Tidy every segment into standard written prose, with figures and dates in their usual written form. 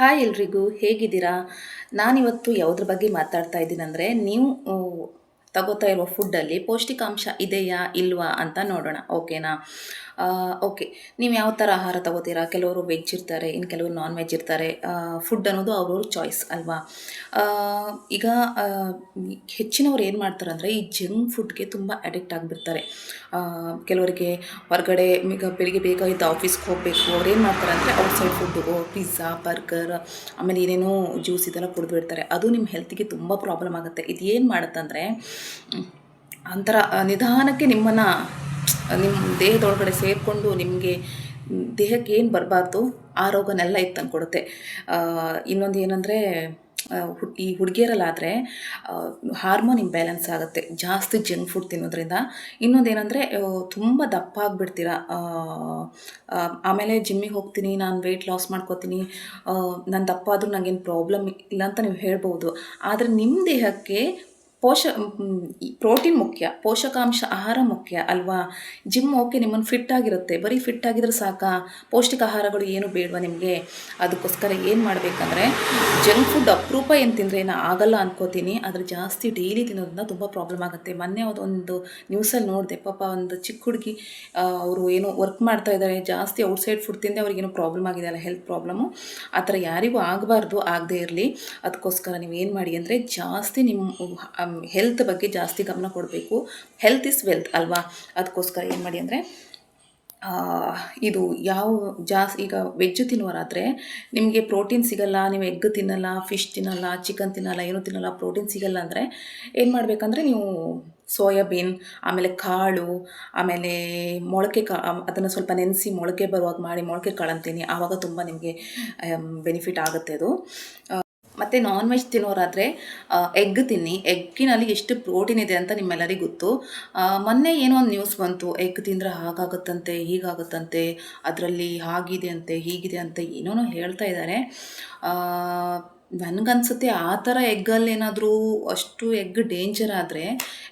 Hi ಎಲ್ರಿಗೂ, ಹೇಗಿದ್ದೀರಾ? ನಾನಿವತ್ತು ಯಾವುದ್ರ ಬಗ್ಗೆ ಮಾತಾಡ್ತಾ ಇದ್ದೀನಂದರೆ, ನೀವು ತಗೋತಾ ಇರುವ ಫುಡ್ಡಲ್ಲಿ ಪೌಷ್ಟಿಕಾಂಶ ಇದೆಯಾ ಇಲ್ವಾ ಅಂತ ನೋಡೋಣ. ಓಕೆನಾ? ಓಕೆ. ನೀವು ಯಾವ ಥರ ಆಹಾರ ತಗೋತೀರಾ? ಕೆಲವರು ವೆಜ್ ಇರ್ತಾರೆ, ಇನ್ನು ಕೆಲವರು ನಾನ್ ವೆಜ್ ಇರ್ತಾರೆ. ಫುಡ್ ಅನ್ನೋದು ಅವ್ರವ್ರ ಚಾಯ್ಸ್ ಅಲ್ವಾ? ಆ, ಈಗ ಆ, ಹೆಚ್ಚಿನವ್ರು ಏನು ಮಾಡ್ತಾರೆ ಅಂದರೆ, ಈ ಜಂಕ್ ಫುಡ್ಗೆ ತುಂಬ ಅಡಿಕ್ಟ್ ಆಗಿಬಿಡ್ತಾರೆ. ಕೆಲವರಿಗೆ ಹೊರಗಡೆ ಈಗ ಬೆಳಿಗ್ಗೆ ಬೇಗ ಇದ್ದು ಆಫೀಸ್ಗೆ ಹೋಗಬೇಕು, ಅವ್ರು ಏನು ಮಾಡ್ತಾರೆ ಅಂದರೆ ಔಟ್ಸೈಡ್ ಫುಡ್ಡು, ಪಿಜ್ಜಾ, ಬರ್ಗರ್, ಆಮೇಲೆ ಏನೇನೋ ಜ್ಯೂಸ್ ಇದೆಲ್ಲ ಕುಡಿದು ಬಿಡ್ತಾರೆ. ಅದು ನಿಮ್ಮ ಹೆಲ್ತಿಗೆ ತುಂಬ ಪ್ರಾಬ್ಲಮ್ ಆಗುತ್ತೆ. ಇದು ಏನು ಮಾಡುತ್ತಂದರೆ, ಒಂಥರ ನಿಧಾನಕ್ಕೆ ನಿಮ್ಮ ದೇಹದೊಳಗಡೆ ಸೇರಿಕೊಂಡು ನಿಮಗೆ ದೇಹಕ್ಕೆ ಏನು ಬರಬಾರ್ದು ಆ ರೋಗನೆಲ್ಲ ಇತ್ತು ಕೊಡುತ್ತೆ. ಇನ್ನೊಂದು ಏನಂದರೆ, ಈ ಹುಡುಗಿಯರಲ್ಲಾದರೆ ಹಾರ್ಮೋನ್ ಇಂಬ್ಯಾಲೆನ್ಸ್ ಆಗುತ್ತೆ ಜಾಸ್ತಿ ಜಂಕ್ ಫುಡ್ ತಿನ್ನೋದ್ರಿಂದ. ಇನ್ನೊಂದು ಏನಂದರೆ, ತುಂಬ ದಪ್ಪ ಆಗಿಬಿಡ್ತೀರ. ಆಮೇಲೆ ಜಿಮ್ಮಿಗೆ ಹೋಗ್ತೀನಿ, ನಾನು ವೆಯ್ಟ್ ಲಾಸ್ ಮಾಡ್ಕೋತೀನಿ, ನಾನು ದಪ್ಪ ಆದರೂ ನನಗೇನು ಪ್ರಾಬ್ಲಮ್ ಇಲ್ಲ ಅಂತ ನೀವು ಹೇಳ್ಬೋದು. ಆದರೆ ನಿಮ್ಮ ದೇಹಕ್ಕೆ ಪ್ರೋಟೀನ್ ಮುಖ್ಯ, ಪೋಷಕಾಂಶ ಆಹಾರ ಮುಖ್ಯ ಅಲ್ವಾ? ಜಿಮ್ ಓಕೆ, ನಿಮ್ಮನ್ನು ಫಿಟ್ ಆಗಿರುತ್ತೆ, ಬರೀ ಫಿಟ್ ಆಗಿದ್ರೆ ಸಾಕಾ? ಪೌಷ್ಟಿಕ ಆಹಾರಗಳು ಏನು ಬೇಡವಾ ನಿಮಗೆ? ಅದಕ್ಕೋಸ್ಕರ ಏನು ಮಾಡಬೇಕಂದ್ರೆ, ಜಂಕ್ ಫುಡ್ ಅಪರೂಪ ಏನು ತಿಂದರೆ ಏನೋ ಆಗಲ್ಲ ಅನ್ಕೋತೀನಿ, ಆದರೆ ಜಾಸ್ತಿ ಡೈಲಿ ತಿನ್ನೋದ್ರಿಂದ ತುಂಬ ಪ್ರಾಬ್ಲಮ್ ಆಗುತ್ತೆ. ಮೊನ್ನೆ ಒಂದು ನ್ಯೂಸಲ್ಲಿ ನೋಡಿದೆ, ಪಾಪ ಒಂದು ಚಿಕ್ಕ ಹುಡುಗಿ, ಅವರು ಏನೋ ವರ್ಕ್ ಮಾಡ್ತಾ ಇದ್ದಾರೆ, ಜಾಸ್ತಿ ಔಟ್ಸೈಡ್ ಫುಡ್ ತಿಂದೆ ಅವ್ರಿಗೇನೋ ಪ್ರಾಬ್ಲಮ್ ಆಗಿದೆ ಅಲ್ಲ, ಹೆಲ್ತ್ ಪ್ರಾಬ್ಲಮ್ಮು. ಆ ಥರ ಯಾರಿಗೂ ಆಗಬಾರ್ದು, ಆಗದೇ ಇರಲಿ. ಅದಕ್ಕೋಸ್ಕರ ನೀವು ಏನು ಮಾಡಿ ಅಂದರೆ, ಜಾಸ್ತಿ ನಿಮ್ಮ ಹೆಲ್ತ್ ಬಗ್ಗೆ ಜಾಸ್ತಿ ಗಮನ ಕೊಡಬೇಕು. ಹೆಲ್ತ್ ಇಸ್ ವೆಲ್ತ್ ಅಲ್ವಾ? ಅದಕ್ಕೋಸ್ಕರ ಏನು ಮಾಡಿ ಅಂದರೆ, ಇದು ಈಗ ವೆಜ್ ತಿನ್ನೋರಾದರೆ ನಿಮಗೆ ಪ್ರೋಟೀನ್ ಸಿಗಲ್ಲ, ನೀವು ಎಗ್ ತಿನ್ನಲ್ಲ, ಫಿಶ್ ತಿನ್ನಲ್ಲ, ಚಿಕನ್ ತಿನ್ನಲ್ಲ, ಏನೂ ತಿನ್ನಲ್ಲ, ಪ್ರೋಟೀನ್ ಸಿಗಲ್ಲ ಅಂದರೆ ಏನು ಮಾಡಬೇಕಂದ್ರೆ, ನೀವು ಸೋಯಾಬೀನ್, ಆಮೇಲೆ ಕಾಳು, ಆಮೇಲೆ ಮೊಳಕೆ ಅದನ್ನು ಸ್ವಲ್ಪ ನೆನೆಸಿ ಮೊಳಕೆ ಬರುವಾಗ ಮಾಡಿ ಮೊಳಕೆ ಕಾಳು ಅಂತೀನಿ, ಆವಾಗ ತುಂಬ ನಿಮಗೆ ಬೆನಿಫಿಟ್ ಆಗುತ್ತೆ ಅದು. ಮತ್ತು ನಾನ್ ವೆಜ್ ತಿನ್ನೋರಾದರೆ ಎಗ್ ತಿನ್ನಿ. ಎಗ್ಗಿನಲ್ಲಿ ಎಷ್ಟು ಪ್ರೋಟೀನ್ ಇದೆ ಅಂತ ನಿಮ್ಮೆಲ್ಲರಿಗೂ ಗೊತ್ತು. ಮೊನ್ನೆ ಏನೋ ಒಂದು ನ್ಯೂಸ್ ಬಂತು, ಎಗ್ ತಿಂದರೆ ಹಾಗಾಗುತ್ತಂತೆ, ಹೀಗಾಗುತ್ತಂತೆ, ಅದರಲ್ಲಿ ಹಾಗಿದೆ ಅಂತೆ, ಹೀಗಿದೆ ಅಂತೆ, ಏನೋ ಹೇಳ್ತಾ ಇದ್ದಾರೆ. ನನಗನ್ಸುತ್ತೆ ಆ ಥರ ಎಗ್ಗಲ್ಲಿ ಏನಾದರೂ ಅಷ್ಟು ಎಗ್ ಡೇಂಜರ್ ಆದರೆ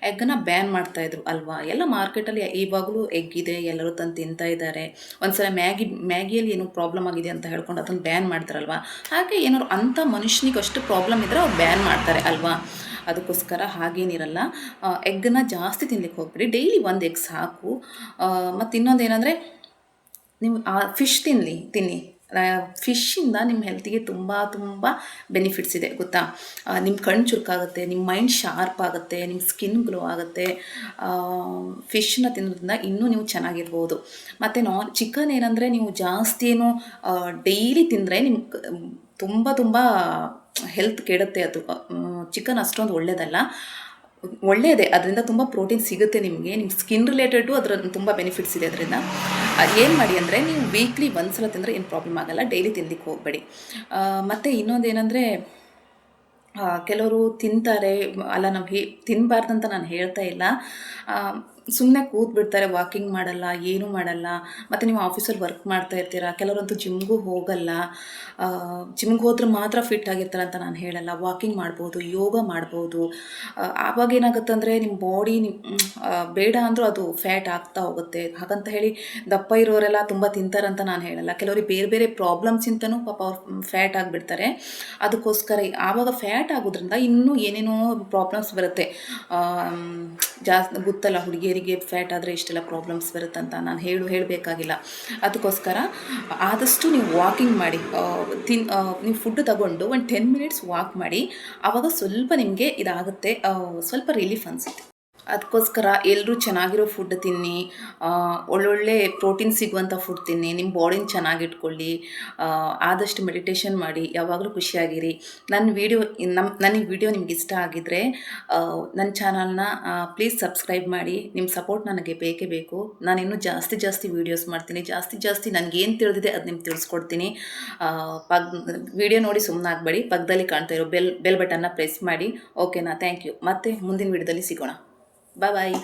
ಎಗ್ಗನ್ನು ಬ್ಯಾನ್ ಮಾಡ್ತಾಯಿದ್ರು ಅಲ್ವಾ? ಎಲ್ಲ ಮಾರ್ಕೆಟಲ್ಲಿ ಇವಾಗಲೂ ಎಗ್ ಇದೆ, ಎಲ್ಲರೂ ತಂದು ತಿಂತಾ ಇದ್ದಾರೆ. ಒಂದ್ಸಲ ಮ್ಯಾಗಿಯಲ್ಲಿ ಏನೋ ಪ್ರಾಬ್ಲಮ್ ಆಗಿದೆ ಅಂತ ಹೇಳ್ಕೊಂಡು ಅದನ್ನು ಬ್ಯಾನ್ ಮಾಡ್ತಾರಲ್ವ? ಹಾಗೆ ಏನಾದ್ರು ಅಂಥ ಮನುಷ್ಯನಿಗೆ ಅಷ್ಟು ಪ್ರಾಬ್ಲಮ್ ಇದ್ದರೆ ಅವ್ರು ಬ್ಯಾನ್ ಮಾಡ್ತಾರೆ ಅಲ್ವಾ? ಅದಕ್ಕೋಸ್ಕರ ಹಾಗೇನಿರಲ್ಲ. ಎಗ್ಗನ್ನು ಜಾಸ್ತಿ ತಿನ್ಲಿಕ್ಕೆ ಹೋಗ್ಬೇಡಿ, ಡೈಲಿ ಒಂದು ಎಗ್ ಸಾಕು. ಮತ್ತು ಇನ್ನೊಂದು ಏನಂದರೆ, ನೀವು ಫಿಶ್ ತಿನ್ನಿ. ಫಿಶ್ಶಿಂದ ನಿಮ್ಮ ಹೆಲ್ತಿಗೆ ತುಂಬ ತುಂಬ ಬೆನಿಫಿಟ್ಸ್ ಇದೆ ಗೊತ್ತಾ? ನಿಮ್ಮ ಕಣ್ಣು ಚುರುಕಾಗುತ್ತೆ, ನಿಮ್ಮ ಮೈಂಡ್ ಶಾರ್ಪ್ ಆಗುತ್ತೆ, ನಿಮ್ಮ ಸ್ಕಿನ್ ಗ್ಲೋ ಆಗುತ್ತೆ. ಫಿಶ್ನ ತಿನ್ನೋದ್ರಿಂದ ಇನ್ನೂ ನೀವು ಚೆನ್ನಾಗಿರ್ಬೋದು. ಮತ್ತು ಚಿಕನ್ ಏನಂದರೆ, ನೀವು ಜಾಸ್ತಿ ಏನು ಡೈಲಿ ತಿಂದರೆ ನಿಮ್ಗೆ ತುಂಬ ಹೆಲ್ತ್ ಕೆಡುತ್ತೆ. ಅದು ಚಿಕನ್ ಅಷ್ಟೊಂದು ಒಳ್ಳೆಯದಲ್ಲ. ಒಳ್ಳೆಯದೇ, ಅದರಿಂದ ತುಂಬ ಪ್ರೋಟೀನ್ ಸಿಗುತ್ತೆ ನಿಮಗೆ. ನಿಮ್ಮ ಸ್ಕಿನ್ ರಿಲೇಟೆಡು ಅದರ ತುಂಬ ಬೆನಿಫಿಟ್ಸ್ ಇದೆ ಅದರಿಂದ. ಏನು ಮಾಡಿ ಅಂದರೆ, ನೀವು ವೀಕ್ಲಿ ಒಂದ್ಸಲ ತಿಂದರೆ ಏನು ಪ್ರಾಬ್ಲಮ್ ಆಗೋಲ್ಲ, ಡೈಲಿ ತಿನ್ಲಿಕ್ಕೆ ಹೋಗಬೇಡಿ. ಮತ್ತು ಇನ್ನೊಂದು ಏನಂದರೆ, ಕೆಲವರು ತಿಂತಾರೆ ಅಲ್ಲ, ನಾವು ತಿನ್ನಬಾರ್ದಂತ ನಾನು ಹೇಳ್ತಾ ಇಲ್ಲ. ಸುಮ್ಮನೆ ಕೂತ್ಬಿಡ್ತಾರೆ, ವಾಕಿಂಗ್ ಮಾಡಲ್ಲ, ಏನೂ ಮಾಡಲ್ಲ. ಮತ್ತು ನೀವು ಆಫೀಸಲ್ಲಿ ವರ್ಕ್ ಮಾಡ್ತಾ ಇರ್ತೀರ, ಕೆಲವರಂತೂ ಜಿಮ್ಗೂ ಹೋಗಲ್ಲ. ಜಿಮ್ಗೆ ಹೋದ್ರೆ ಮಾತ್ರ ಫಿಟ್ ಆಗಿರ್ತಾರೆ ಅಂತ ನಾನು ಹೇಳಲ್ಲ. ವಾಕಿಂಗ್ ಮಾಡ್ಬೋದು, ಯೋಗ ಮಾಡ್ಬೋದು. ಆವಾಗ ಏನಾಗುತ್ತೆ ಅಂದರೆ, ನಿಮ್ಮ ಬಾಡಿ ಬೇಡ ಅಂದರೂ ಅದು ಫ್ಯಾಟ್ ಆಗ್ತಾ ಹೋಗುತ್ತೆ. ಹಾಗಂತ ಹೇಳಿ ದಪ್ಪ ಇರೋರೆಲ್ಲ ತುಂಬ ತಿಂತಾರಂತ ನಾನು ಹೇಳಲ್ಲ. ಕೆಲವರಿಗೆ ಬೇರೆ ಬೇರೆ ಪ್ರಾಬ್ಲಮ್ಸಿಂತನೂ ಪಾಪ ಅವ್ರು ಫ್ಯಾಟ್ ಆಗಿಬಿಡ್ತಾರೆ. ಅದಕ್ಕೋಸ್ಕರ ಆವಾಗ ಫ್ಯಾಟ್ ಆಗೋದ್ರಿಂದ ಇನ್ನೂ ಏನೇನೋ ಪ್ರಾಬ್ಲಮ್ಸ್ ಬರುತ್ತೆ. ಜಾಸ್ತಿ ಗೊತ್ತಲ್ಲ, ಹುಡುಗಿಯರಿಗೆ ಫ್ಯಾಟ್ ಆದರೆ ಇಷ್ಟೆಲ್ಲ ಪ್ರಾಬ್ಲಮ್ಸ್ ಬರುತ್ತಂತ ನಾನು ಹೇಳಬೇಕಾಗಿಲ್ಲ. ಅದಕ್ಕೋಸ್ಕರ ಆದಷ್ಟು ನೀವು ವಾಕಿಂಗ್ ಮಾಡಿ, ನೀವು ಫುಡ್ ತಗೊಂಡು ಒಂದು 10 ಮಿನಿಟ್ಸ್ ವಾಕ್ ಮಾಡಿ, ಆವಾಗ ಸ್ವಲ್ಪ ನಿಮಗೆ ಇದಾಗುತ್ತೆ, ಸ್ವಲ್ಪ ರಿಲೀಫ್ ಅನಿಸುತ್ತೆ. ಅದಕ್ಕೋಸ್ಕರ ಎಲ್ಲರೂ ಚೆನ್ನಾಗಿರೋ ಫುಡ್ ತಿನ್ನಿ, ಒಳ್ಳೊಳ್ಳೆ ಪ್ರೋಟೀನ್ ಸಿಗುವಂಥ ಫುಡ್ ತಿನ್ನಿ, ನಿಮ್ಮ ಬಾಡಿನ ಚೆನ್ನಾಗಿಟ್ಕೊಳ್ಳಿ. ಆದಷ್ಟು ಮೆಡಿಟೇಷನ್ ಮಾಡಿ, ಯಾವಾಗಲೂ ಖುಷಿಯಾಗಿರಿ. ನನ್ನ ವಿಡಿಯೋ ನಿಮ್ಗೆ ಇಷ್ಟ ಆಗಿದ್ದರೆ ನನ್ನ ಚಾನಲ್ನ ಪ್ಲೀಸ್ ಸಬ್ಸ್ಕ್ರೈಬ್ ಮಾಡಿ. ನಿಮ್ಮ ಸಪೋರ್ಟ್ ನನಗೆ ಬೇಕೇ ಬೇಕು. ನಾನಿನ್ನೂ ಜಾಸ್ತಿ ವೀಡಿಯೋಸ್ ಮಾಡ್ತೀನಿ, ಜಾಸ್ತಿ ನನಗೇನು ತಿಳಿದಿದೆ ಅದು ನಿಮ್ಗೆ ತಿಳಿಸ್ಕೊಡ್ತೀನಿ. ವಿಡಿಯೋ ನೋಡಿ ಸುಮ್ಮನೆ ಆಗಬೇಡಿ, ಪಕ್ಕದಲ್ಲಿ ಕಾಣ್ತಾ ಇರೋ ಬೆಲ್ ಬಟನ್ನ ಪ್ರೆಸ್ ಮಾಡಿ. ಓಕೆನಾ? Thank you. ಮತ್ತೆ ಮುಂದಿನ ವಿಡಿಯೋದಲ್ಲಿ ಸಿಗೋಣ. ಬಾಯ್.